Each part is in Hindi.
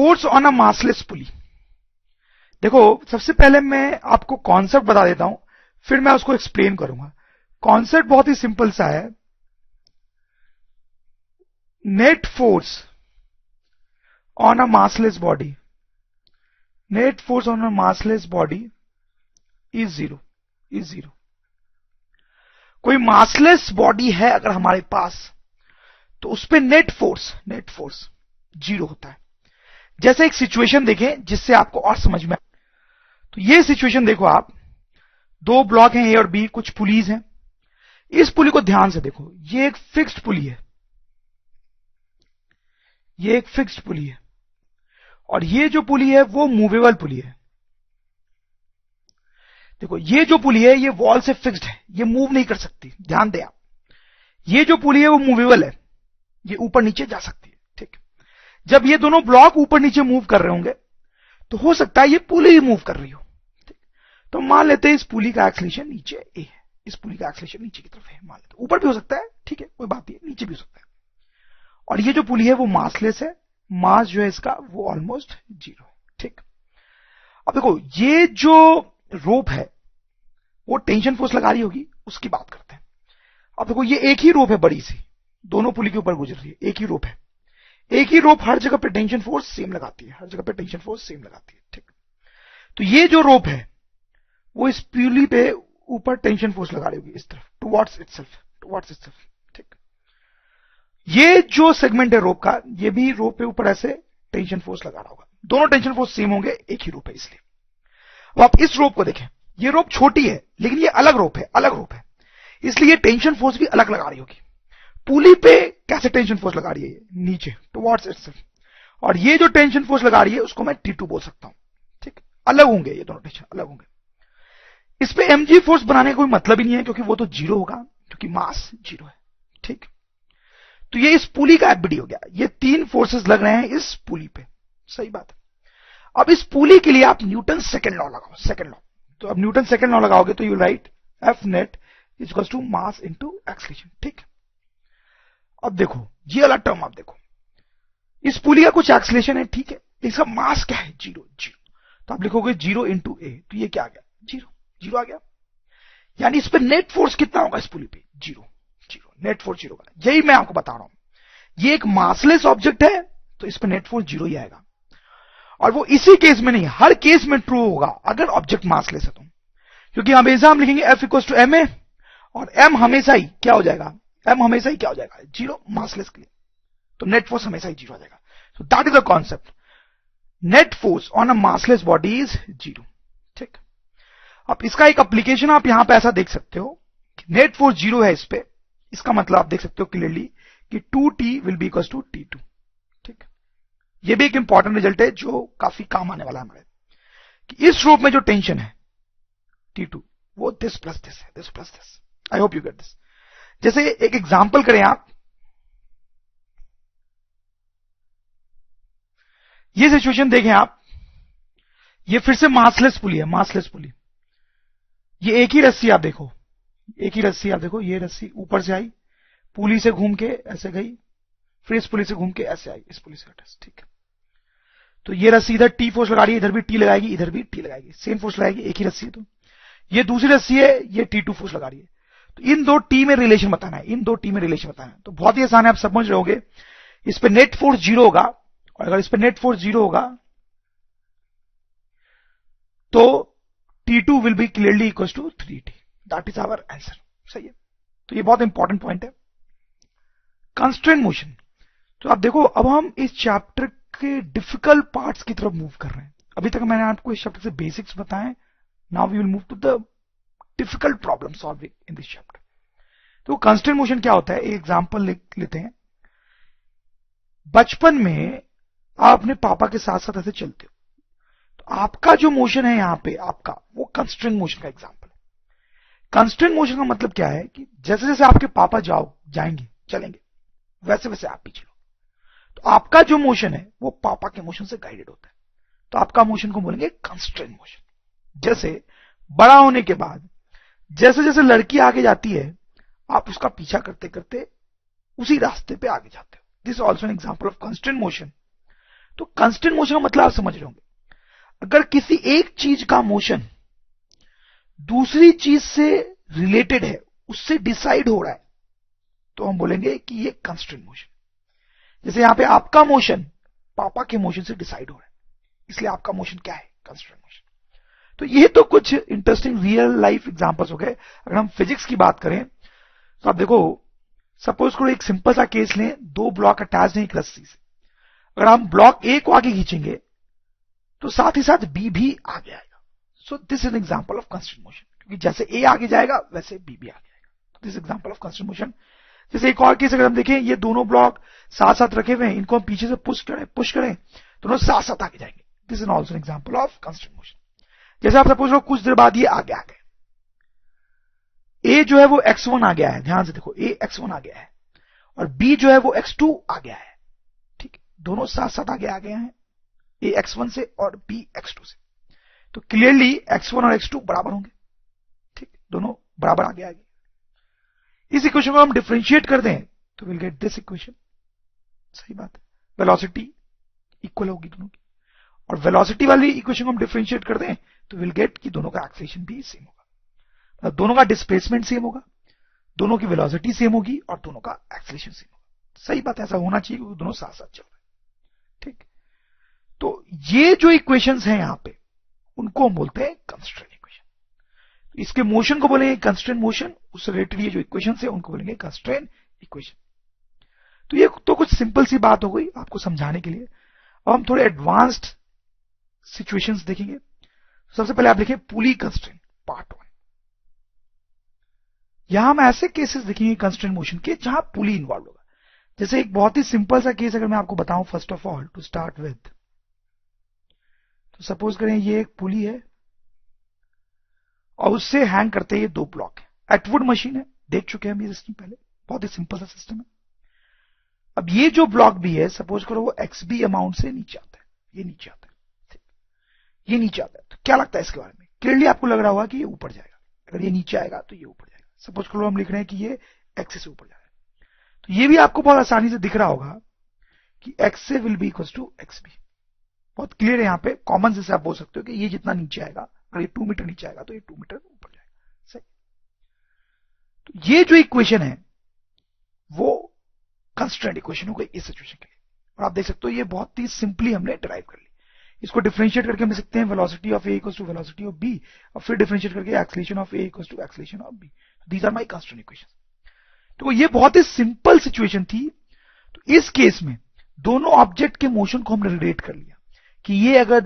फोर्स ऑन अ मासलेस पुली। देखो सबसे पहले मैं आपको कॉन्सेप्ट बता देता हूं, फिर मैं उसको एक्सप्लेन करूंगा। कॉन्सेप्ट बहुत ही सिंपल सा है। Net force on a massless body, net force on a massless body is zero. कोई मासलेस बॉडी है अगर हमारे पास, तो उस पे नेट फोर्स जीरो होता है। जैसे एक सिचुएशन देखें जिससे आपको और समझ में, तो ये सिचुएशन देखो आप, दो ब्लॉक हैं ए और बी, कुछ पुलीज हैं। इस पुली को ध्यान से देखो, ये एक फिक्स्ड पुली है, ये एक फिक्स्ड पुली है, और ये जो पुली है वो मूवेबल पुली है। देखो ये जो पुली है ये वॉल से फिक्स्ड है, ये मूव नहीं कर सकती, ध्यान दें आप। ये जो पुली है वो मूवेबल है, ये ऊपर नीचे जा सकती है, ठीक। जब ये दोनों ब्लॉक ऊपर नीचे मूव कर रहे होंगे तो हो सकता है ये पुली ही मूव कर रही हो, ठीक। तो मान लेते हैं इस पुली का एक्सेलरेशन नीचे ए है, इस पुली का एक्सेलरेशन नीचे की तरफ है, मान लेते हैं। ऊपर भी हो सकता है, ठीक है, कोई बात नहीं, नीचे भी हो सकता है। और ये जो पुली है वो मासलेस है, मास जो है इसका वो ऑलमोस्ट जीरो है, ठीक। अब देखो ये जो रोप है वो टेंशन फोर्स लगा रही होगी, उसकी बात करते हैं। अब देखो ये एक ही रोप है बड़ी सी, दोनों पुली के ऊपर गुजर रही है, एक ही रोप है। एक ही रोप हर जगह पे टेंशन फोर्स सेम लगाती है, हर जगह पे टेंशन फोर्स सेम लगाती है, ठीक। तो ये जो रोप है वो इस पुली पे ऊपर टेंशन फोर्स लगा रही होगी इस तरफ, टुवर्ड्स इटसेल्फ, ठीक। ये जो सेगमेंट है रोप का, ये भी रोप पे ऊपर ऐसे टेंशन फोर्स लगा रहा होगा, दोनों टेंशन फोर्स सेम होंगे, एक ही रोप है इसलिए। अब आप इस रोप को देखें, ये रोप छोटी है लेकिन ये अलग रोप है, इसलिए ये टेंशन फोर्स भी अलग लगा रही होगी। पुली पे कैसे टेंशन फोर्स लगा रही है, ये नीचे टुवर्ड्स इटसेल्फ, और ये जो टेंशन फोर्स लगा रही है उसको मैं T2 बोल सकता हूं, ठीक। अलग होंगे, ये दोनों टेंशन अलग होंगे। इस पे mg फोर्स बनाने का कोई मतलब ही नहीं है, क्योंकि वो तो जीरो होगा, क्योंकि मास जीरो है, ठीक। तो ये इस पुली का एफबीडी हो गया, ये तीन फोर्सेस लग रहे हैं इस पुली पे, सही बात है। अब इस पुली के लिए आप न्यूटन सेकंड लॉ लगाओ, सेकंड लॉ। तो अब न्यूटन सेकंड लॉ लगाओगे तो you write F net is equal to mass into acceleration, ठीक। अब देखो ये वाला टर्म आप देखो, इस पुली का कुछ एक्सेलरेशन है, ठीक है, इसका मास क्या है, जीरो। तो आप लिखोगे जीरो इंटू ए, तो ये क्या आ गया, जीरो आ गया। यानी इस पे नेट फोर्स कितना होगा इस पुली पे, जीरो, नेट फोर्स जीरो होगा। यही मैं आपको बता रहा हूं, ये एक मासलेस ऑब्जेक्ट है तो इस पे नेट फोर्स जीरो ही आएगा। और वो इसी केस में नहीं, हर केस में ट्रू होगा अगर ऑब्जेक्ट मासलेस है तो, क्योंकि हमेशा हम लिखेंगे F इक्वल टू ma, और m हमेशा ही क्या हो जाएगा, जीरो मासलेस के लिए, तो नेट फोर्स हमेशा ही जीरो आ जाएगा। So that is the concept, net force on a massless body is zero, ठीक। अब इसका एक एप्लीकेशन आप यहां पे ऐसा देख सकते हो, नेट फोर्स जीरो है इस पे, इसका मतलब आप देख सकते हो क्लियरली कि 2t will be equal to T2, ठीक। ये भी एक इंपॉर्टेंट रिजल्ट है जो काफी काम आने वाला है हमारे, कि इस रोप में जो टेंशन है T2 वो दिस प्लस दिस है, this plus this. I hope you get this. जैसे एक एग्जांपल करें आप, ये सिचुएशन देखें आप, ये फिर से मासलेस पुली है, मासलेस पुली। ये एक ही रस्सी आप देखो, ये रस्सी ऊपर से आई, पुली से घूम के ऐसे गई, फिर इस पुली से घूम के ऐसे आई, इस पुली से हटा, ठीक है। तो ये रस्सी इधर टी फोर्स लगा रही है, इधर भी टी लगाएगी, इधर भी टी लगाएगी, सेम फोर्स लगाएगी, एक ही रस्सी है। तो ये दूसरी रस्सी है, ये T2 फोर्स लगा रही है। तो इन दो टी में रिलेशन बताना है, तो बहुत ही आसान है, आप समझ रहे होगे। इस पे नेट फोर्स जीरो होगा, और अगर इस पे नेट फोर्स जीरो होगा तो T2 will be clearly equal to 3t, that is our answer, सही है। तो ये बहुत इंपॉर्टेंट पॉइंट है, कंस्ट्रेंट मोशन। तो आप देखो अब हम इस चैप्टर के डिफिकल्ट पार्ट्स की तरफ मूव कर रहे हैं। अभी तक मैंने आपको इस चैप्टर से बेसिक्स बताए, now we will move to the difficult problem solving in this chapter. तो कंस्ट्रेंट मोशन क्या होता है, एक एग्जांपल लेते हैं। बचपन में आप अपने पापा के साथ साथ ऐसे चलते हो, तो आपका जो मोशन है यहां पे आपका, वो कंस्ट्रेंट मोशन का एग्जांपल है। कंस्ट्रेंट मोशन का मतलब क्या है कि जैसे जैसे आपके पापा चलेंगे, वैसे वैसे आप भी चलो, तो आपका जो मोशन है वो पापा के मोशन से गाइडेड होता है, तो आपका मोशन को बोलेंगे कंस्ट्रेंट मोशन। जैसे बड़ा होने के बाद जैसे जैसे लड़की आगे जाती है, आप उसका पीछा करते करते उसी रास्ते पे आगे जाते हो, this also an example of constraint motion. तो कांस्टेंट मोशन का मतलब आप समझ रहे होंगे, अगर किसी एक चीज का मोशन दूसरी चीज से रिलेटेड है, उससे डिसाइड हो रहा है, तो हम बोलेंगे कि ये कांस्टेंट मोशन। जैसे यहां पे आपका मोशन पापा के मोशन से डिसाइड हो रहा है, इसलिए आपका मोशन क्या है, कांस्टेंट मोशन। तो ये तो कुछ इंटरेस्टिंग रियल लाइफ एग्जांपल्स हो गए। अगर हम फिजिक्स की बात करें तो आप देखो, सपोज करो एक सिंपल सा केस लें, दो ब्लॉक अटैच हैं एक रस्सी से। अगर हम ब्लॉक ए को आगे खींचेंगे तो साथ ही साथ बी भी आगे आएगा। So this is an example of constant motion, क्योंकि जैसे ए आगे जाएगा वैसे बी भी आगे आएगा। This example of constant motion. जैसे एक और केस अगर हम देखें, ये दोनों ब्लॉक साथ साथ रखे हुए हैं, इनको हम पीछे से पुश करें दोनों साथ साथ आगे जाएंगे। This is also an example of constant motion. जैसे आप सपोज करो कुछ देर बाद ये आगे आ गए, ए जो है वो x1 आ गया है, ध्यान से देखो, ए x1 आ गया है और b जो है वो x2 आ गया है। ठीक, दोनों साथ साथ आगे आ गए हैं, ए x1 से और b x2 से। तो क्लियरली x1 और x2 बराबर होंगे। ठीक, दोनों बराबर आगे आगे। इस इक्वेशन को हम डिफरेंशिएट कर दें तो विल गेट दिस इक्वेशन। सही बात है, वेलोसिटी इक्वल होगी दोनों की, और वेलोसिटी वाली इक्वेशन को हम डिफरेंशिएट कर दें तो विल गेट कि दोनों का एक्सेलरेशन भी सेम होगा, मतलब दोनों का डिस्प्लेसमेंट सेम होगा, दोनों की वेलोसिटी सेम होगी और दोनों का एक्सेलरेशन सेम होगा। सही बात है, ऐसा होना चाहिए क्योंकि दोनों साथ साथ चल रहे हैं। ठीक, तो ये जो इक्वेशंस हैं यहां पे, उनको हम बोलते हैं कंस्ट्रेंट इक्वेशन। इसके मोशन को बोलेंगे कंस्ट्रेंट मोशन, उससे रिलेटेड ये जो इक्वेशंस है उनको बोलेंगे कंस्ट्रेंट इक्वेशन। तो ये तो कुछ सिंपल सी बात हो गई आपको समझाने के लिए। अब हम थोड़े एडवांस्ड सिचुएशंस देखेंगे। सबसे पहले आप देखें पुली कंस्ट्रेंट पार्ट 1। यहां हम ऐसे केसेस देखेंगे कंस्ट्रेंट मोशन के जहां पुली इन्वॉल्व होगा। जैसे एक बहुत ही सिंपल सा केस अगर मैं आपको बताऊं, first of all to start with, तो सपोज करें ये एक पुली है और उससे हैंग करते ये दो ब्लॉक है। एटवुड मशीन है, देख चुके हैं हम ये सिस्टम पहले, बहुत ही सिंपल सा सिस्टम है। अब ये जो ब्लॉक भी है, सपोज करो वो XB अमाउंट से नीचे आता है, ये नीचे आता है, ये नीचे आता है। तो क्या लगता है इसके बारे में? क्लियरली आपको लग रहा होगा कि ये ऊपर जाएगा, अगर ये नीचे आएगा तो ये ऊपर जाएगा। सपोज करो हम लिख रहे हैं कि ये X से ऊपर जा रहा है, तो ये भी आपको बहुत आसानी से दिख रहा होगा कि X से will be equal to XB। बहुत क्लियर है, यहां पे कॉमन से आप बोल सकते हो कि ये जितना नीचे आएगा, अगर ये 2 मीटर नीचे आएगा तो ये 2 मीटर ऊपर जाएगा। सही, तो ये जो इक्वेशन है वो कंस्ट्रेंट इक्वेशन हो गई इस सिचुएशन के लिए। और आप देख सकते हो ये बहुत ही सिंपली हमने डिराइव कर ली। इसको डिफरेंशिएट करके हम लिख सकते हैं velocity of A equals to velocity of B, और फिर डिफरेंशिएट करके acceleration of A equals to acceleration of B. These are my constraint equations. तो ये बहुत ही सिंपल सिचुएशन थी। तो इस केस में दोनों ऑब्जेक्ट के मोशन को हमने रिलेट कर लिया कि ये अगर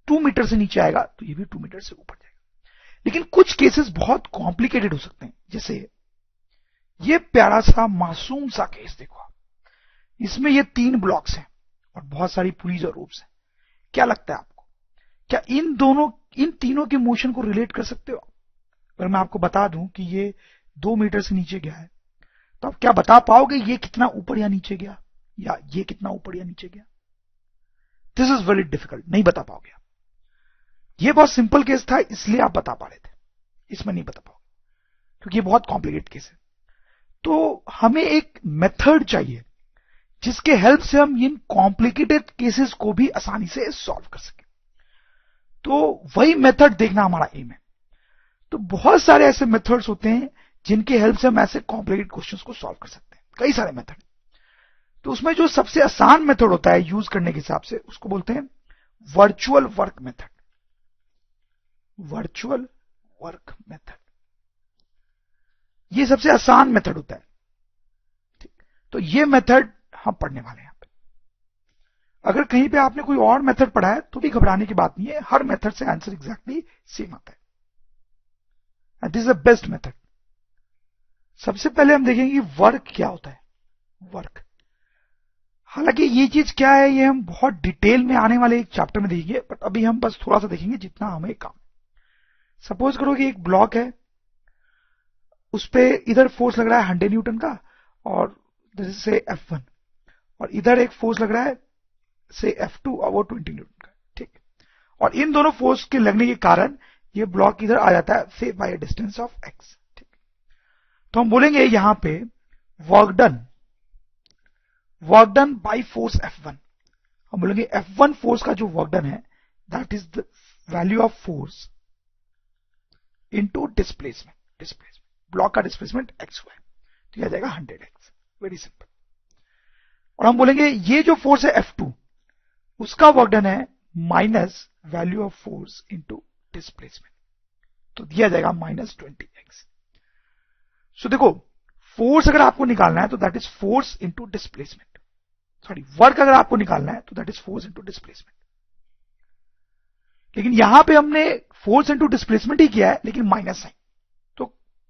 2 मीटर से नीचे आएगा तो ये भी 2 मीटर से ऊपर जाएगा। लेकिन कुछ केसेस बहुत कॉम्प्लिकेटेड हो सकते हैं, जैसे ये प्यारा सा मासूम सा केस देखो आप, इसमें ये 3 ब्लॉक्स हैं और बहुत सारी पुलीज और रूप्स हैं। क्या लगता है आपको, क्या इन तीनों के मोशन को रिलेट कर सकते हो? अगर मैं आपको बता दूं कि ये 2 मीटर से नीचे गया है, तो आप क्या बता पाओगे ये कितना ऊपर या नीचे गया, या ये कितना ऊपर या नीचे गया? दिस इज वेरी डिफिकल्ट, नहीं बता पाओगे आप। ये बहुत सिंपल केस था इसलिए आप बता पा रहे थे, इसमें नहीं बता पाओगे क्योंकि ये बहुत कॉम्प्लिकेटेड केस है। तो हमें एक मेथड चाहिए जिसके हेल्प से हम इन कॉम्प्लिकेटेड केसेस को भी आसानी से सॉल्व कर सकें। तो वही मेथड देखना हमारा एम है। तो बहुत सारे ऐसे मेथड्स होते हैं जिनके हेल्प से हम ऐसे कॉम्प्लिकेटेड क्वेश्चंस को सॉल्व कर सकते हैं, कई सारे मेथड। तो उसमें जो सबसे आसान मेथड होता है यूज करने के हिसाब से, उसको बोलते हैं virtual work method. Virtual work method ये सबसे आसान मेथड होता है। तो ये मेथड हम पढ़ने वाले हैं यहां पे। अगर कहीं पे आपने कोई और मेथड पढ़ा है तो भी घबराने की बात नहीं है, हर मेथड से आंसर एग्जैक्टली सेम आता है। And this is the best method. सबसे पहले हम देखेंगे वर्क क्या होता है। वर्क, हालांकि ये चीज क्या है ये हम बहुत डिटेल में आने वाले एक चैप्टर में देखेंगे, बट अभी हम बस थोड़ा सा देखेंगे जितना हमें काम। सपोज करो कि एक ब्लॉक है, उस पे इधर फोर्स लग रहा है 100 न्यूटन का और से F1, और इधर एक फोर्स लग रहा है से F2 और वो 20 न्यूटन का। ठीक, और इन दोनों फोर्स के लगने के कारण ये ब्लॉक इधर आ जाता है से बाय डिस्टेंस ऑफ x। ठीक, तो हम बोलेंगे यहां पे work done by force F1, हम बोलेंगे F1 फोर्स का जो वर्क डन है that is the value of force into displacement block का डिस्प्लेसमेंट XY, तो यह आ जाएगा 100x। Very simple. और हम बोलेंगे ये जो फोर्स है F2 उसका वर्क डन है minus value of force into displacement, तो दिया जाएगा -20x। सो देखो फोर्स अगर आपको निकालना है तो that is force into displacement, sorry work अगर आपको निकालना है तो that is force into displacement. लेकिन यहां पे हमने फोर्स इनटू डिस्प्लेसमेंट ही किया है लेकिन माइनस साइन, तो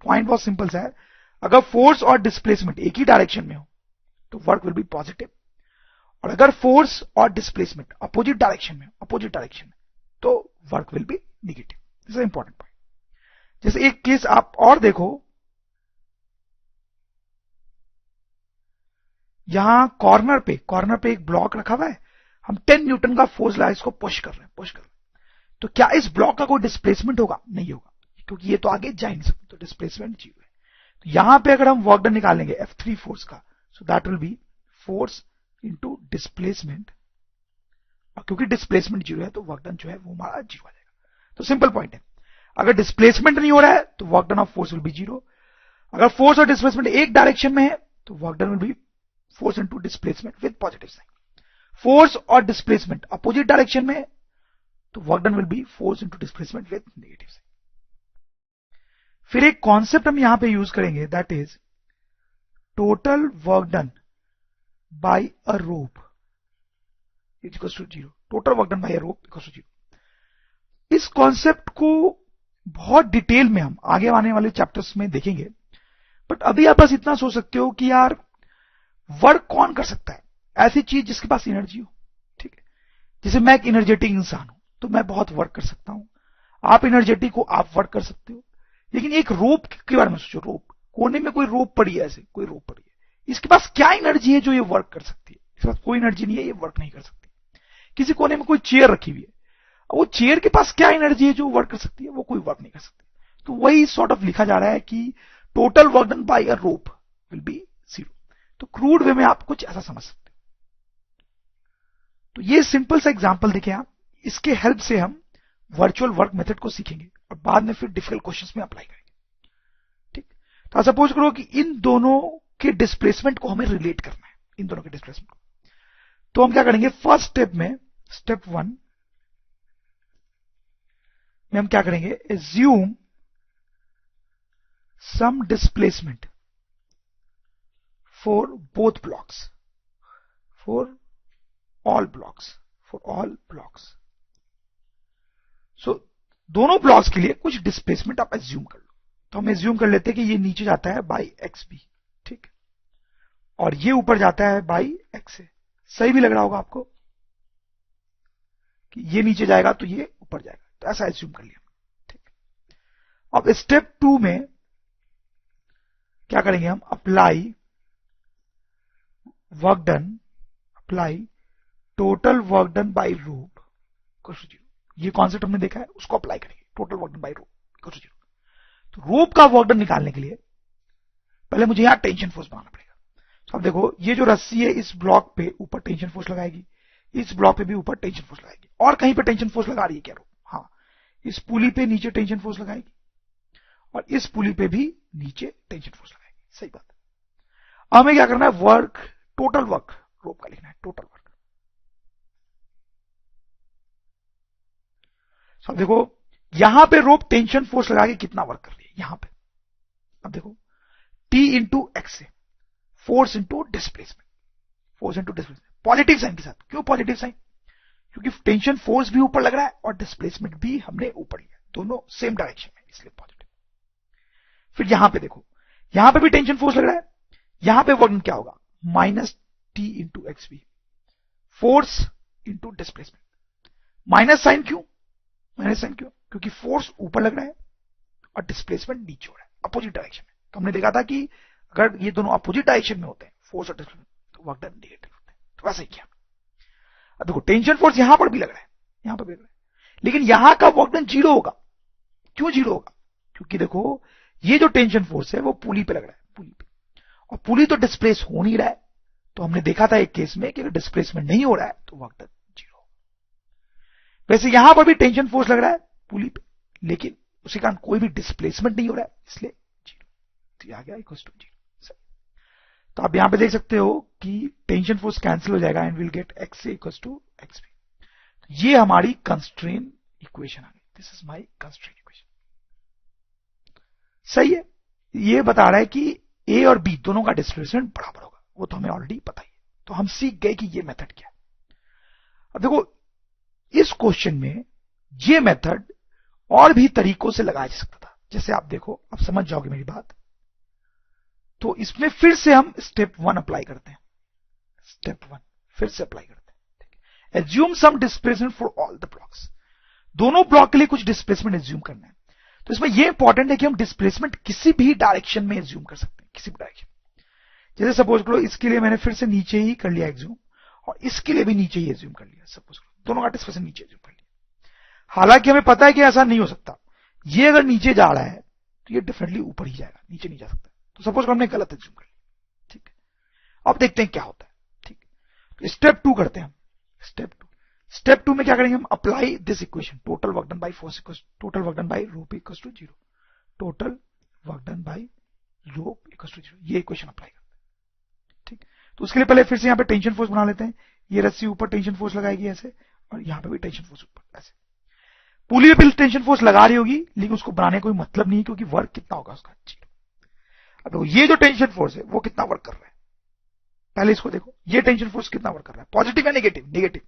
पॉइंट बहुत सिंपल सा है, अगर फोर्स और डिस्प्लेसमेंट एक ही डायरेक्शन में हो तो वर्क विल बी पॉजिटिव, और अगर फोर्स और डिस्प्लेसमेंट अपोजिट डायरेक्शन में तो work will be negative. This is important point. जैसे एक केस आप और देखो, यहां कॉर्नर पे एक ब्लॉक रखा हुआ है, हम 10 न्यूटन का फोर्स लगा इसको पुश कर रहे हैं, तो क्या इस ब्लॉक का कोई डिस्प्लेसमेंट होगा? नहीं होगा, क्योंकि ये तो आगे जा ही नहीं सकते, तो डिस्प्लेसमेंट 0 है। तो यहां पे अगर हम वर्क डन निकालेंगे F3 फोर्स का, so that will be force into displacement, और क्योंकि डिस्प्लेसमेंट 0 है तो वर्क डन जो है वो हमारा 0 आ जाएगा। तो सिंपल पॉइंट है, अगर डिस्प्लेसमेंट नहीं हो रहा है तो work done of force will be 0, अगर फोर्स और डिस्प्लेसमेंट एक डायरेक्शन में है तो work done will be force into displacement with positive sign. Force और डिस्प्लेसमेंट अपोजिट डायरेक्शन में है तो work done will be force into displacement with negative sign. फिर एक कॉन्सेप्ट हम यहां पे यूज करेंगे that is total work done by a rope is equal to 0, total work done by a rope equal to 0। इस कॉन्सेप्ट को बहुत डिटेल में हम आगे आने वाले चैप्टर्स में देखेंगे, बट अभी आप बस इतना सोच सकते हो कि यार वर्क कौन कर सकता है? ऐसी चीज जिसके पास एनर्जी हो, ठीक है। जैसे मैं एक एनर्जेटिक इंसान हूं तो मैं बहुत वर्क कर सकता हूं, आप एनर्जेटिक हो, आप वर्क कर सकते हो। लेकिन एक रोप के बारे में सोचो, रोप कोने में कोई रोप पड़ी है, ऐसे कोई रोप पड़ी है, इसके पास क्या एनर्जी है जो ये वर्क कर सकती है? इसके पास कोई एनर्जी नहीं है, ये वर्क नहीं कर सकती। किसी कोने में कोई चेयर रखी हुई है, वो चेयर के पास क्या एनर्जी है जो वर्क कर सकती है? वो कोई वर्क नहीं कर सकती। तो वही सॉर्ट ऑफ लिखा जा रहा है कि total work done by a rope will be 0। तो क्रूड वे में आप कुछ ऐसा समझ सकते हो। तो ये सिंपल सा एग्जांपल देखें आप, इसके हेल्प से हम वर्चुअल वर्क मेथड को सीखेंगे और बाद में फिर डिफिकल्ट क्वेश्चंस में अप्लाई करेंगे, ठीक। तो सपोज करो कि इन दोनों के डिस्प्लेसमेंट को हमें रिलेट करना है, इन दोनों के डिस्प्लेसमेंट को। तो हम क्या करेंगे, फर्स्ट स्टेप में, स्टेप 1 में हम क्या करेंगे, assume some displacement for both blocks, for all blocks. So दोनों ब्लॉक्स के लिए कुछ डिस्प्लेसमेंट आप एज्यूम कर लो। तो हम एज्यूम कर लेते हैं कि ये नीचे जाता है बाई XB, ठीक, और ये ऊपर जाता है बाई XA। सही भी लग रहा होगा आपको कि ये नीचे जाएगा तो ये ऊपर जाएगा, तो ऐसा एज्यूम कर लिया, ठीक। अब स्टेप 2 में क्या करेंगे हम, apply total work done by rope equal to 0। ये कॉन्सेप्ट हमने देखा है, उसको अप्लाई करेंगे, total work done by rope equal to 0। तो रोप का वर्क डन निकालने के लिए पहले मुझे यहां टेंशन फोर्स बनाना पड़ेगा। तो अब देखो, ये जो रस्सी है इस ब्लॉक पे ऊपर टेंशन फोर्स लगाएगी, इस ब्लॉक पे भी ऊपर टेंशन फोर्स लगाएगी, और कहीं पे टेंशन फोर्स लगा रही है क्या रोप? हाँ, इस पुली पे नीचे टेंशन फोर्स लगाएगी और इस पुली पे भी नीचे टेंशन फोर्स लगाएगी। सही बात है। हमें क्या करना है, वर्क, टोटल वर्क रोप का लिखना है, टोटल वर्क। अब देखो यहां पे रोप टेंशन फोर्स लगा के कितना वर्क कर रही है यहां पे। अब देखो T इंटू एक्स से force into displacement, positive sign के साथ। क्यों पॉजिटिव साइन? क्योंकि टेंशन फोर्स भी ऊपर लग रहा है और डिस्प्लेसमेंट भी हमने ऊपर लिया, दोनों सेम डायरेक्शन में, इसलिए पॉजिटिव। फिर यहां पे देखो, यहां पे भी टेंशन फोर्स लग रहा है, यहां पे वर्क क्या होगा, -T into XB, force into displacement. Minus sign क्यों? क्योंकि फोर्स ऊपर लग रहा है और डिस्प्लेसमेंट नीचे हो रहा है, अपोजिट डायरेक्शन में। तो हमने देखा था कि अगर ये दोनों अपोजिट डायरेक्शन में होते हैं, फोर्स और डिस्प्लेसमेंट, तो वर्क डन नेगेटिव होता है। तो वैसे ही किया। अब देखो टेंशन फोर्स यहां पर भी लग रहा है, यहां पर भी लग रहा है, लेकिन यहां का वर्क डन 0 होगा। क्यों 0 होगा? क्योंकि देखो ये जो टेंशन फोर्स है वो पुली पे लग रहा है, पुली पे, और पुली तो डिस्प्लेस हो नहीं रहा है, तो हमने देखा था एक केस में कि अगर डिस्प्लेसमेंट नहीं हो रहा है तो वर्क डन 0। वैसे यहां पर भी टेंशन फोर्स लग रहा है पुली पे, लेकिन उसी कारण कोई भी डिस्प्लेसमेंट नहीं हो रहा है, इसलिए 0। तो ये आ गया इक्वल टू 0। तो आप यहां पे देख सकते हो कि टेंशन फोर्स कैंसिल हो जाएगा and will get x a equal to x b. ये हमारी कंस्ट्रेन इक्वेशन आ गई। This is my constraint equation. सही है। ये बता रहा है कि ए और बी दोनों का डिस्प्लेसमेंट बराबर होगा, वो तो हमें ऑलरेडी पता ही है। तो हम सीख गए कि ये मेथड क्या है। अब देखो इस क्वेश्चन में ये मेथड और भी तरीकों से लगाया जा सकता था। जैसे आप देखो, आप समझ जाओगे मेरी बात। तो इसमें फिर से हम स्टेप 1 अप्लाई करते हैं। स्टेप 1 फिर से अप्लाई करते हैं। Assume some displacement for all the blocks. दोनों ब्लॉक के लिए कुछ डिस्प्लेसमेंट एज्यूम करना है। तो इसमें यह इंपॉर्टेंट है कि हम डिस्प्लेसमेंट किसी भी डायरेक्शन में एज्यूम कर सकते हैं, किसी भी डायरेक्शन। जैसे सपोज करो इसके लिए मैंने फिर से नीचे ही कर लिया एज्यूम, और इसके लिए भी नीचे ही एज्यूम कर लिया। सपोज करो दोनों का डिस्प्लेसमेंट नीचे एज्यूम कर लिया। हालांकि हमें पता है कि ऐसा नहीं हो सकता। ये अगर नीचे जा रहा है तो ये डेफिनेटली ऊपर ही जाएगा, नीचे नहीं जा सकता। तो सपोज करो हमने गलत एज्यूम कर लिया। ठीक है, अब देखते हैं क्या होता है। ठीक, तो स्टेप 2 करते हैं हम। स्टेप 2 में क्या करेंगे हम? Apply this equation, total work done by force equals total work done by rope equals to 0। Total work done by rope equals to 0, ये इक्वेशन अप्लाई करते हैं। ठीक, तो उसके लिए पहले फिर से यहां पे टेंशन फोर्स बना लेते हैं। ये रस्सी ऊपर टेंशन फोर्स लगाएगी ऐसे, और यहां पे भी टेंशन फोर्स ऊपर ऐसे। पुली पे टेंशन फोर्स लगा रही होगी, लेकिन उसको बनाने का कोई मतलब नहीं है, क्योंकि वर्क कितना होगा उसका 0। अब ये जो टेंशन फोर्स है वो कितना वर्क कर रहा है, पहले इसको देखो। ये टेंशन फोर्स कितना वर्क कर रहा है, पॉजिटिव या नेगेटिव? नेगेटिव।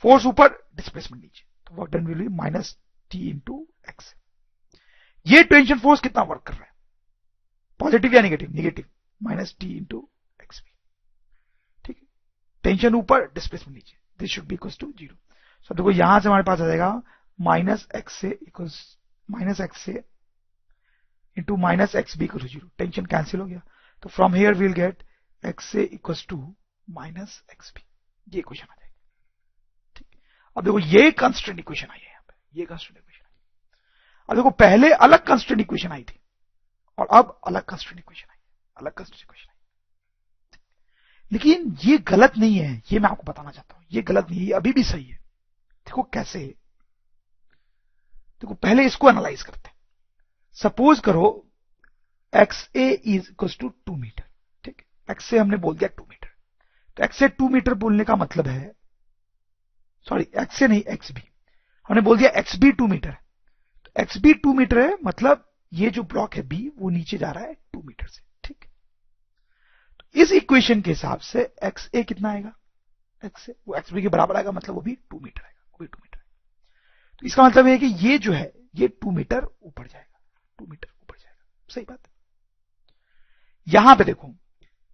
फोर्स ऊपर, डिस्प्लेसमेंट नीचे, तो work done will be minus T into x. ये टेंशन फोर्स कितना वर्क कर रहा है, पॉजिटिव या negative? Negative, minus T into x b. ठीक है, टेंशन ऊपर, डिस्प्लेसमेंट नीचे, this should be equal to 0। So देखो यहां से हमारे पास आ जाएगा minus x a equals minus x a into minus x b equal to 0। Tension cancel हो गया, तो from here will get x a equals to minus x b. ये इक्वेशन आ जाएगी। ठीक, अब देखो ये कंस्ट्रेंट इक्वेशन आई है यहां पे, ये कंस्ट्रेंट इक्वेशन आई। अब देखो पहले अलग कंस्ट्रेंट इक्वेशन आई थी, और अब अलग कंस्ट्रेंट इक्वेशन आई, अलग कंस्ट्रेंट इक्वेशन आई। लेकिन ये गलत नहीं है, ये मैं आपको बताना चाहता हूं। ये गलत नहीं है, ये अभी भी सही है। देखो कैसे, देखो पहले इसको एनालाइज करते हैं। सपोज करो x a is equal to 2 metre. ठीक, एक्स ए हमने बोल दिया 2 मीटर। तो एक्स ए 2 मीटर बोलने का मतलब है, सॉरी एक्स ए नहीं एक्स बी, हमने बोल दिया एक्स बी 2 मीटर है। तो एक्स बी 2 मीटर है, मतलब ये जो ब्लॉक है बी वो नीचे जा रहा है 2 मीटर से। ठीक, तो इस इक्वेशन के हिसाब से एक्स ए कितना आएगा, एक्स ए वो एक्स बी के बराबर आएगा, मतलब वो भी 2 मीटर आएगा, वो भी 2 मीटर आएगा। तो इसका मतलब है कि ये जो है ये 2 मीटर ऊपर जाएगा, 2 मीटर ऊपर जाएगा। सही बात है। यहां पे देखो,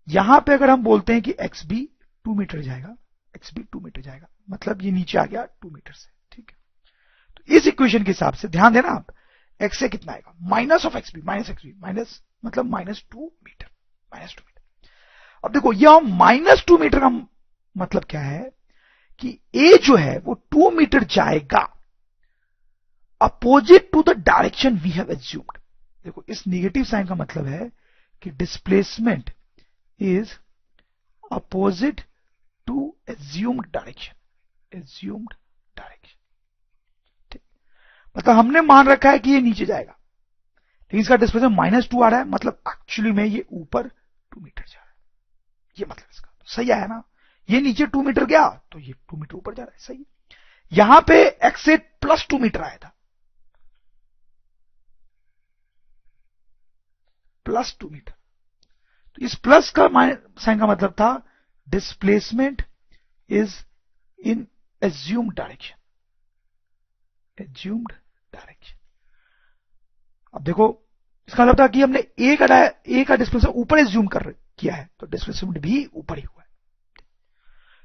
यहां पे अगर हम बोलते हैं कि एक्स बी 2 मीटर जाएगा, एक्स बी 2 मीटर जाएगा, मतलब ये नीचे आ गया 2 मीटर से। ठीक है, तो इस इक्वेशन के हिसाब से ध्यान देना आप, एक्स ए कितना आएगा, minus of x b, minus x b, minus मतलब माइनस 2 मीटर, माइनस 2 मीटर। अब देखो यह माइनस 2 मीटर का मतलब क्या है कि ए जो है वो 2 मीटर जाएगा opposite to the direction we have assumed. देखो इस नेगेटिव साइन का मतलब है कि displacement is opposite to assumed direction, assumed direction. ठीक, मतलब हमने मान रखा है कि ये नीचे जाएगा, लेकिन इसका डिस्प्लेसमेंट माइनस 2 आ रहा है, मतलब एक्चुअली में ये ऊपर 2 मीटर जा रहा है। ये मतलब इसका तो सही आया ना, ये नीचे 2 मीटर गया तो ये 2 मीटर ऊपर जा रहा है। सही है। यहां पे एक्स ए प्लस 2 मीटर आया था, प्लस 2 मीटर। तो इस प्लस का साइन का मतलब था displacement is in assumed direction, assumed direction. अब देखो इसका मतलब था कि हमने ए का डिस्प्लेसमेंट ऊपर एज्यूम किया है, तो डिस्प्लेसमेंट भी ऊपर ही हुआ है।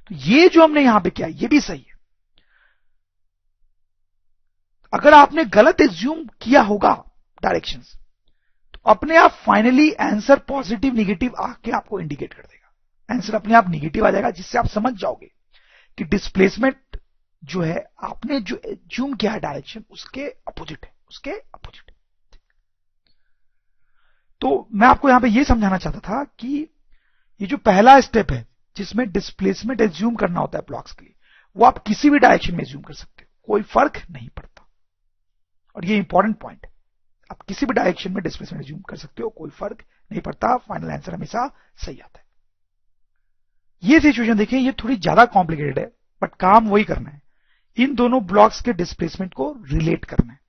तो ये जो हमने यहां पे किया ये भी सही है। अगर आपने गलत एज्यूम किया होगा डायरेक्शंस, तो अपने आप फाइनली आंसर पॉजिटिव नेगेटिव आके आपको इंडिकेट कर देगा। आंसर अपने आप नेगेटिव आ जाएगा, जिससे आप समझ जाओगे कि डिस्प्लेसमेंट जो है आपने जो एज्यूम किया है डायरेक्शन उसके अपोजिट है, उसके अपोजिट है। तो मैं आपको यहां पे ये समझाना चाहता था कि ये जो पहला स्टेप है जिसमें डिस्प्लेसमेंट एज्यूम करना होता है ब्लॉक्स के लिए, वो आप किसी भी डायरेक्शन में एज्यूम कर सकते हो, कोई फर्क नहीं पड़ता। और ये इंपॉर्टेंट पॉइंट है, आप किसी भी डायरेक्शन में डिस्प्लेसमेंट एज्यूम कर सकते हो, कोई फर्क नहीं पड़ता, फाइनल आंसर हमेशा सही आता है। ये सिचुएशन देखिए, ये थोड़ी ज्यादा कॉम्प्लिकेटेड है, बट काम वही करना है, इन दोनों ब्लॉक्स के डिस्प्लेसमेंट को रिलेट करना है।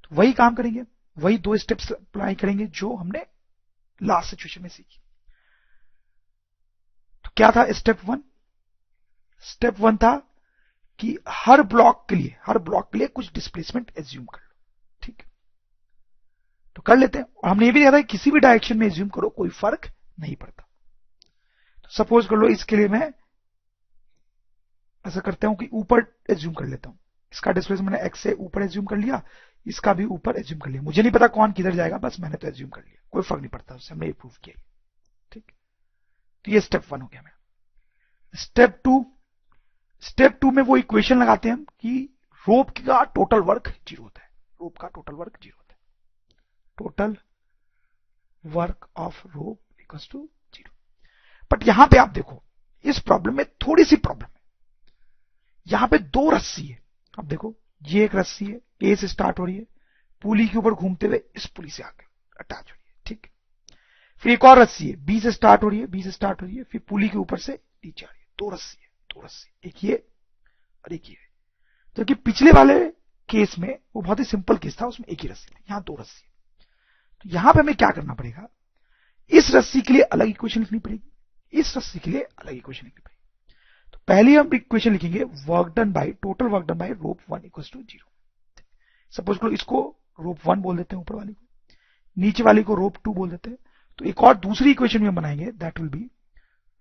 तो वही काम करेंगे, वही 2 स्टेप्स अप्लाई करेंगे जो हमने लास्ट सिचुएशन में सीखी। तो क्या था स्टेप 1? स्टेप 1 था कि हर ब्लॉक के लिए कुछ डिस्प्लेसमेंट एज्यूम कर लो, ठीक है? तो कर लेते हैं। और हमने ये भी देखा था कि किसी भी डायरेक्शन में एज्यूम करो, कोई फर्क नहीं पड़ता। तो सपोज कर लो, इसके लिए मैं ऐसा करता हूं कि ऊपर एज्यूम कर लेता हूं, इसका डिस्प्लेसमेंट मैंने x से ऊपर एज्यूम कर लिया, इसका भी ऊपर एज्यूम कर लिया। मुझे नहीं पता कौन किधर जाएगा, बस मैंने तो एज्यूम कर लिया, कोई फर्क नहीं पड़ता, उससे हमने ये प्रूव किया, ठीक। तो ये स्टेप 1 हो गया मेरा। स्टेप 2 में वो इक्वेशन लगाते हैं हम कि रोप का टोटल वर्क 0 होता है, रोप का टोटल वर्क 0 होता है, total work of rope equals to 0। But यहां पे आप देखो, इस प्रॉब्लम में थोड़ी सी प्रॉब्लम है, यहां पे 2 रस्सी है। अब देखो, ये एक रस्सी है, ए से स्टार्ट हो रही है, पुली के ऊपर घूमते हुए इस पुली से आकर अटैच हो रही है, ठीक। फिर एक और रस्सी है, बी से स्टार्ट हो रही है, फिर पुली के ऊपर से नीचे आ रही है। 2 रस्सी है, 2 रस्सी, एक ये और एक ये। तो कि पिछले वाले केस में वो बहुत ही सिंपल केस था, उसमें एक ही रस्सी थी, यहां 2 रस्सी है। तो यहां पे हमें क्या करना पड़ेगा, इस रस्सी के लिए अलग इक्वेशन लिखनी पड़ेगी, इस रस्सी के लिए अलग इक्वेशन लिखनी पड़ेगी। तो पहले हम इक्वेशन लिखेंगे work done by total work done by rope 1 equals to 0। Suppose करो इसको रोप 1 बोल देते हैं, ऊपर वाली को, नीचे वाली को रोप 2 बोल देते हैं। तो एक और दूसरी इक्वेशन भी हम बनाएंगे, that will be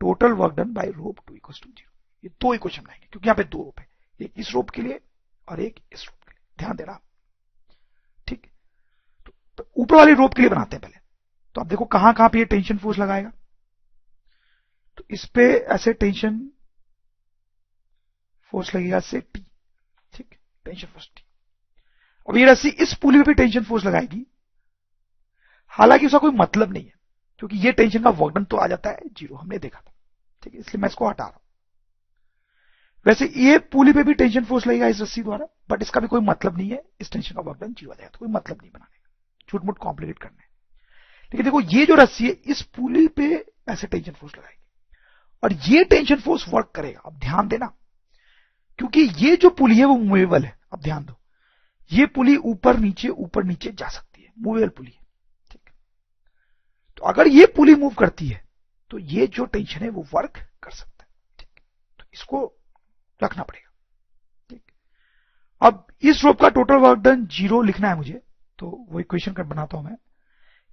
total work done by rope 2 equals to 0। ये 2 इक्वेशन बनाएंगे, क्योंकि यहाँ पे 2 रोप है, एक इस रोप के लिए और एक इस रोप के लिए, ध्यान देना, ठीक। तो ऊपर वाली रोप के लिए बनाते हैं पहले। तो आप देखो कहां कहां पे ये टेंशन फोर्स लगाएगा, तो इस पे ऐसे टेंशन फोर्स लगेगा से टी, ठीक, टेंशन फोर्स टी। और ये रस्सी इस पुली पे भी टेंशन फोर्स लगाएगी, हालांकि उसका कोई मतलब नहीं है, क्योंकि ये टेंशन का वर्क डन तो आ जाता है 0, हमने देखा था, ठीक है, इसलिए मैं इसको हटा रहा हूं। वैसे ये पुली पे भी टेंशन फोर्स लगेगा इस रस्सी द्वारा, बट इसका भी कोई मतलब नहीं है, इस टेंशन का वर्क डन 0 आ जाएगा, तो कोई मतलब नहीं बनाने का, झूठ मूठ कॉम्प्लिकेट करना है। लेकिन देखो, ये जो रस्सी है इस पुली पे ऐसे टेंशन फोर्स लगाएगी और ये टेंशन फोर्स वर्क करेगा। अब ध्यान देना, क्योंकि ये जो पुली है वो मूवेबल है। अब ध्यान दो, ये पुली ऊपर नीचे जा सकती है, मूवेबल पुली है, ठीक। तो अगर ये पुली मूव करती है तो ये जो टेंशन है वो वर्क कर सकता है, ठीक। तो इसको रखना पड़ेगा, ठीक। अब इस रोप का टोटल वर्क डन 0 लिखना है मुझे, तो वो इक्वेशन कर बनाता हूं मैं।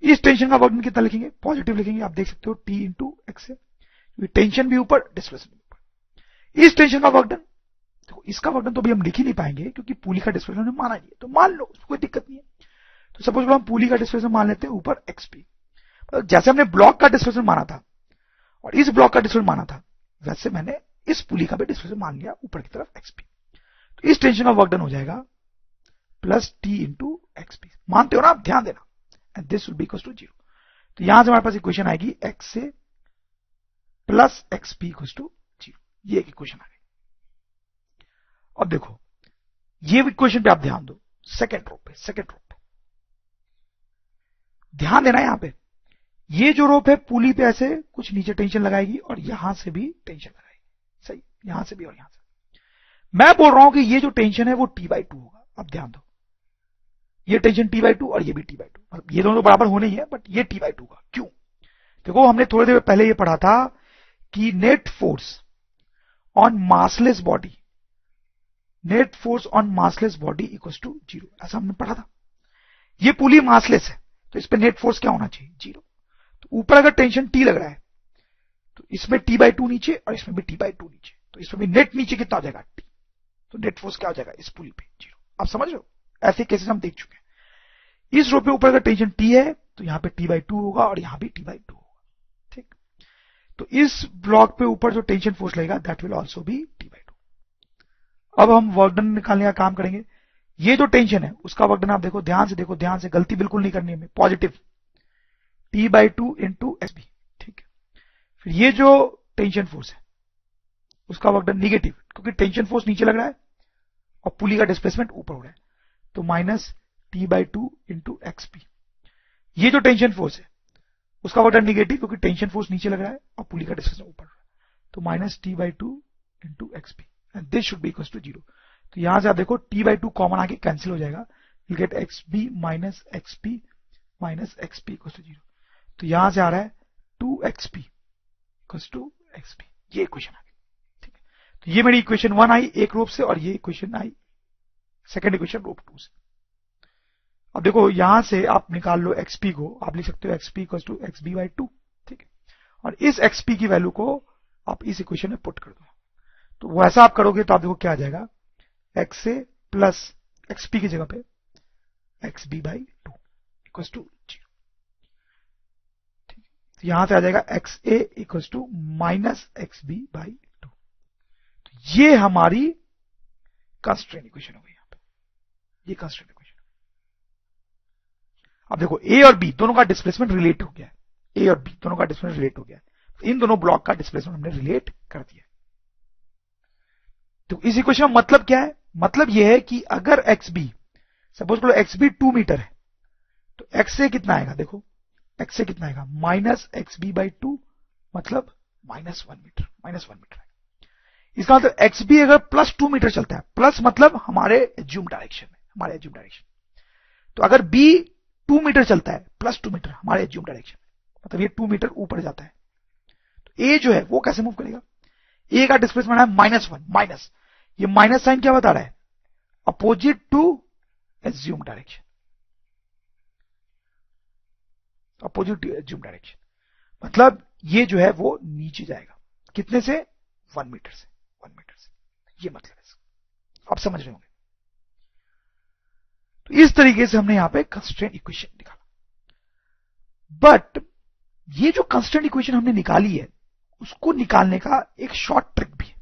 इस टेंशन का वर्क डन कितना लिखेंगे, पॉजिटिव लिखेंगे, आप देख सकते हो टी इंटू एक्स है, टेंशन भी ऊपर, डिस्प्लेसमेंट भी ऊपर। इस टेंशन का वर्क डन, देखो इसका वर्क डन तो भी हम लिख ही नहीं पाएंगे, क्योंकि पुली का डिस्प्लेसमेंट माना नहीं है, तो मान लो, कोई दिक्कत नहीं है। तो सपोज हम पुली का डिस्प्लेसमेंट मान लेते हैं ऊपर एक्सपी। जैसे हमने ब्लॉक का डिस्प्लेसमेंट माना था और इस ब्लॉक का डिस्प्लेसमेंट माना था, वैसे मैंने इस पुली का भी डिस्प्लेसमेंट मान लिया ऊपर की तरफ एक्सपी। तो इस टेंशन का वर्क डन हो जाएगा प्लस टी इंटू एक्सपी, मानते हो ना आप, ध्यान देना, and this will be equal to 0। तो यहां से हमारे पास इक्वेशन आएगी एक्स से प्लस एक्सपी इक्वल टू 0, ये एक इक्वेशन आ गई। अब देखो, ये इक्वेशन पे आप ध्यान दो, सेकेंड रोप पे ध्यान देना। यहां पे ये जो रोप है पुली पे ऐसे कुछ नीचे टेंशन लगाएगी और यहां से भी टेंशन लगाएगी, सही, यहां से भी और यहां से। मैं बोल रहा हूं कि ये जो टेंशन है वो T/2 होगा। अब ध्यान दो, ये टेंशन T/2 और ये भी T/2, मतलब ये दोनों तो बराबर होने ही है, बट ये T/2 होगा। क्यों? देखो, हमने थोड़ी देर पहले ये पढ़ा था कि net force on massless body equals to 0, ऐसा हमने पढ़ा था। ये पुली मासलेस है, तो इस पे नेट फोर्स क्या होना चाहिए, 0। तो ऊपर अगर टेंशन T लग रहा है तो इसमें T/2 नीचे और इसमें भी T/2 नीचे, तो इसमें भी नेट नीचे कितना हो जाएगा, T। तो नेट फोर्स क्या हो जाएगा इस पुली पे, 0। आप समझ रहे हो, ऐसे केसेस हम देख चुके हैं। इस रो पे ऊपर अगर टेंशन T है तो यहां पे T/2 होगा और यहां भी T/2 होगा, ठीक। तो इस ब्लॉक पे ऊपर जो टेंशन फोर्स लगेगा that will also be T/2। अब हम वर्क डन निकालने का काम करेंगे। ये जो टेंशन है उसका वर्क डन आप देखो, ध्यान से, गलती बिल्कुल नहीं करनी है, पॉजिटिव T/2 इंटू एसबी, ठीक है। फिर ये जो टेंशन फोर्स है उसका वर्क डन निगेटिव, क्योंकि टेंशन फोर्स नीचे लग रहा है और पुली का डिस्प्लेसमेंट ऊपर हो रहा है, तो माइनस T/2 इंटू एक्सपी। ये जो टेंशन फोर्स है उसका वर्क डन निगेटिव, क्योंकि टेंशन फोर्स नीचे लग रहा है और पुली का डिस्प्लेसमेंट ऊपर हो रहा है, तो minus T/2 into x p and this should be equal to 0। तो यहां से आप देखो T/2 कॉमन आके कैंसिल हो जाएगा, will get XB minus XP equal to 0। तो यहां से आ रहा है 2XP इक्वल टू XP, ये इक्वेशन आ गई। ठीक है, तो ये मेरी इक्वेशन 1 आई एक रूप से और ये इक्वेशन आई सेकेंड इक्वेशन रूप 2 से। अब देखो यहां से आप निकाल लो XP को, आप लिख सकते हो XP इक्वल टू XB/2। ठीक है, और इस XP की वैल्यू को आप इस इक्वेशन में पुट कर दो, तो वैसा आप करोगे तो आप देखो क्या आ जाएगा, XA प्लस XP की जगह पे XB/2 इक्वल टू 0। ठीक, तो यहां से आ जाएगा XA equal to minus XB/2। तो ये हमारी कंस्ट्रेंट इक्वेशन हो गई, यहां पे ये कंस्ट्रेंट इक्वेशन। अब देखो A और B दोनों का डिस्प्लेसमेंट रिलेट हो गया है, A और B दोनों का डिस्प्लेसमेंट रिलेट हो गया है, तो इन दोनों ब्लॉक का डिस्प्लेसमेंट हमने रिलेट कर दिया। तो इस इक्वेशन में मतलब क्या है, मतलब यह है कि अगर XB सपोज करो XB 2 मीटर है, तो XA कितना आएगा, देखो XA कितना आएगा माइनस XB/2, मतलब माइनस 1 मीटर। इसका मतलब XB अगर प्लस 2 मीटर चलता है, प्लस मतलब हमारे एज्यूम डायरेक्शन में, तो अगर B 2 मीटर चलता है प्लस 2 मीटर हमारे एज्यूम डायरेक्शन में, मतलब ये 2 मीटर ऊपर जाता है, तो A जो है वो कैसे मूव करेगा, A का डिस्प्लेसमेंट है -1, माइनस, ये माइनस साइन क्या बता रहा है, अपोजिट टू एज्यूम डायरेक्शन, मतलब ये जो है वो नीचे जाएगा, कितने से 1 मीटर से, ये मतलब है, आप समझ रहे होंगे। तो इस तरीके से हमने यहां पे कंस्ट्रेंट इक्वेशन निकाला। बट ये जो कंस्ट्रेंट इक्वेशन हमने निकाली है उसको निकालने का एक शॉर्ट ट्रिक भी है,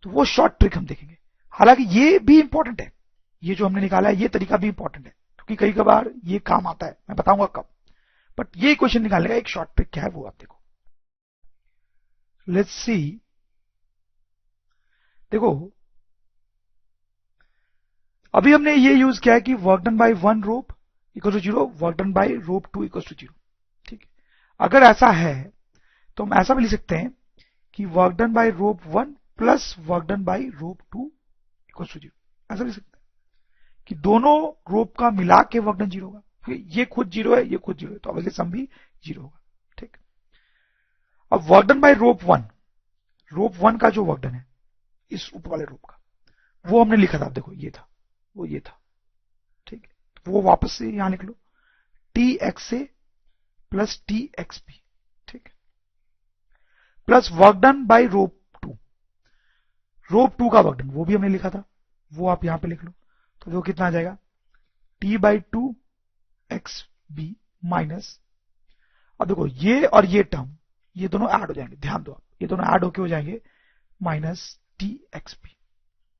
तो वो शॉर्ट ट्रिक हम देखेंगे। हालांकि ये भी इंपॉर्टेंट है, ये जो हमने निकाला है ये तरीका भी इंपॉर्टेंट है, क्योंकि कई बार ये काम आता है, मैं बताऊंगा कब। बट ये इक्वेशन निकालने का एक शॉर्ट ट्रिक क्या है वो आप देखो। लेट्स सी, देखो अभी हमने ये यूज किया है कि work done by 1 rope equal to 0, work done by rope 2 equal to 0। ठीक है, अगर ऐसा है तो हम ऐसा भी लिख सकते हैं कि work done by rope 1 plus work done by rope 2 equal to 0, ऐसा लिख सकते हैं कि दोनों रोप का मिला के वर्क डन 0 होगा, ये खुद 0 है, ये खुद 0 है, तो ऑब्वियसली सम भी 0 होगा। ठीक, अब वर्क डन बाय रोप 1 का जो वर्क डन है इस ऊपर वाले रोप का, वो हमने लिखा था, देखो ये था, वो ये था। ठीक है, तो वो वापस से यहां लिख लो, TXA प्लस TXB, ठीक है, plus work done by rope 2 का वर्क डन वो भी हमने लिखा था, वो आप यहां पे लिख लो, तो वो कितना आ जाएगा T/2 XB माइनस, अब देखो ये और ये टर्म ये दोनों ऐड हो जाएंगे, ध्यान दो आप, ये दोनों ऐड होके हो जाएंगे माइनस TXB।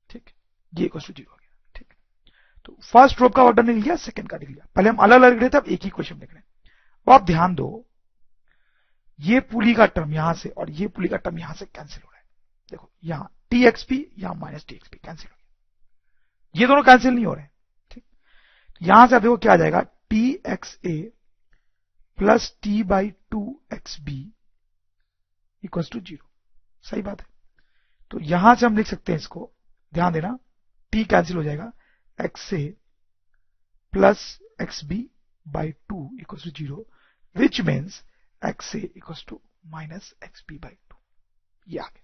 ठीक, ये इक्वल टू 0 हो गया। ठीक, तो फर्स्ट रोप का वर्क डन लिख लिया, सेकंड का लिख लिया, पहले हम अलग अलग लिख रहे थे, अब एक ही क्वेश्चन लिख रहे हैं। अब आप ध्यान दो, ये पुली का टर्म यहां से और ये पुली का टर्म यहां से कैंसिल हो रहा है, देखो यहां TXB यहां माइनस TXB कैंसिल हो गया, ये दोनों कैंसिल नहीं हो रहे हैं। ठीक, यहां से आप देखो क्या आ जाएगा, TXA plus T/2 XB equal to 0, सही बात है। तो यहां से हम लिख सकते हैं इसको, ध्यान देना, T कैंसिल हो जाएगा, XA plus XB/2 equal to 0, which means XA equal to minus XB/2, ये आ गया।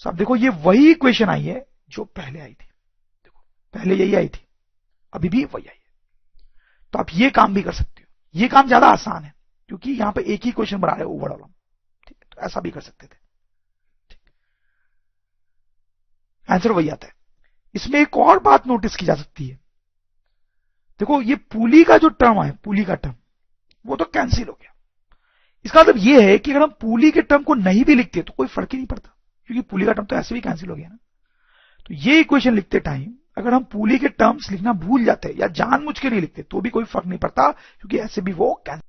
तो आप देखो ये वही इक्वेशन आई है जो पहले आई थी, देखो पहले यही आई थी, अभी भी वही आई है। तो आप ये काम भी कर सकते हो, ये काम ज्यादा आसान है क्योंकि यहां पे एक ही क्वेश्चन बना रहे ओवरऑल हम, ठीक है, तो ऐसा भी कर सकते थे। आंसर वही आता है। इसमें एक और बात नोटिस की जा सकती है, देखो ये पुली का जो टर्म है, पुली का टर्म वो तो कैंसिल हो गया, इसका मतलब ये है कि अगर हम पुली के टर्म को नहीं भी लिखते तो कोई फर्क ही नहीं पड़ता, क्योंकि पुली का टर्म तो ऐसे भी कैंसिल हो गया ना। तो ये इक्वेशन लिखते टाइम अगर हम पुली के टर्म्स लिखना भूल जाते या जानबूझ के नहीं लिखते तो भी कोई फर्क नहीं पड़ता, क्योंकि ऐसे भी वो कैंसिल